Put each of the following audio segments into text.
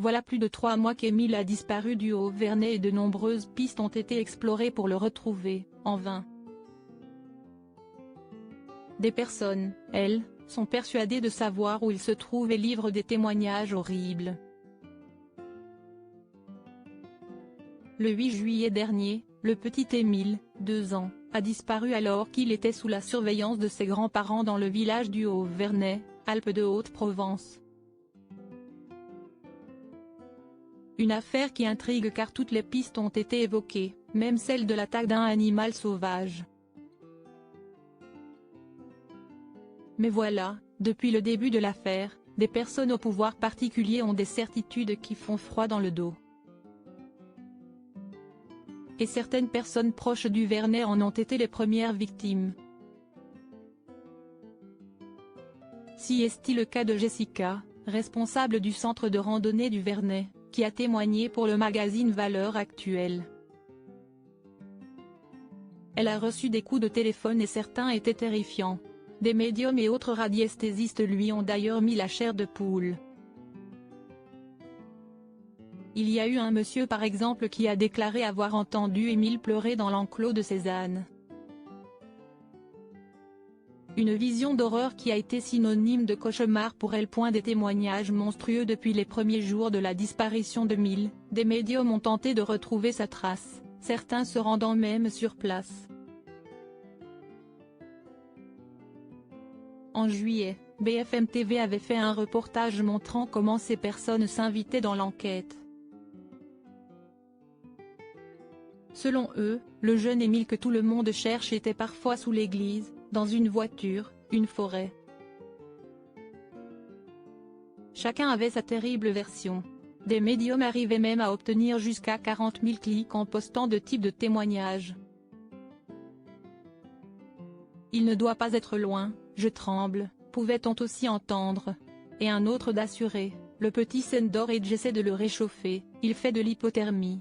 Voilà plus de 3 mois qu'Émile a disparu du Haut-Verney et de nombreuses pistes ont été explorées pour le retrouver, en vain. Des personnes, elles, sont persuadées de savoir où il se trouve et livrent des témoignages horribles. Le 8 juillet dernier, le petit Émile, 2 ans, a disparu alors qu'il était sous la surveillance de ses grands-parents dans le village du Haut-Verney, Alpes de Haute-Provence. Une affaire qui intrigue car toutes les pistes ont été évoquées, même celle de l'attaque d'un animal sauvage. Mais voilà, depuis le début de l'affaire, des personnes au pouvoir particulier ont des certitudes qui font froid dans le dos. Et certaines personnes proches du Verney en ont été les premières victimes. Si est-il le cas de Jessica, responsable du centre de randonnée du Verney, qui a témoigné pour le magazine Valeurs Actuelles. Elle a reçu des coups de téléphone et certains étaient terrifiants. Des médiums et autres radiesthésistes lui ont d'ailleurs mis la chair de poule. Il y a eu un monsieur par exemple qui a déclaré avoir entendu Émile pleurer dans l'enclos de ses ânes. Une vision d'horreur qui a été synonyme de cauchemar pour elle. Des témoignages monstrueux depuis les premiers jours de la disparition d'Émile, des médiums ont tenté de retrouver sa trace, certains se rendant même sur place. En juillet, BFM TV avait fait un reportage montrant comment ces personnes s'invitaient dans l'enquête. Selon eux, le jeune Émile que tout le monde cherche était parfois sous l'église, dans une voiture, une forêt. Chacun avait sa terrible version. Des médiums arrivaient même à obtenir jusqu'à 40 000 clics en postant de types de témoignages. Il ne doit pas être loin, je tremble, pouvait-on aussi entendre. Et un autre d'assurer, le petit s'endort et j'essaie de le réchauffer, il fait de l'hypothermie.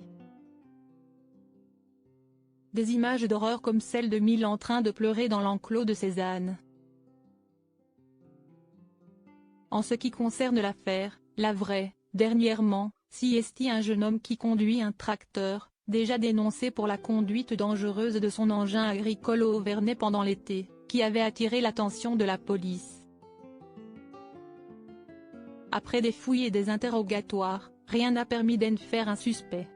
Des images d'horreur comme celle de Émile en train de pleurer dans l'enclos de ses ânes. En ce qui concerne l'affaire, la vraie, dernièrement, si est-il un jeune homme qui conduit un tracteur, déjà dénoncé pour la conduite dangereuse de son engin agricole au Haut-Verney pendant l'été, qui avait attiré l'attention de la police. Après des fouilles et des interrogatoires, rien n'a permis d'en faire un suspect.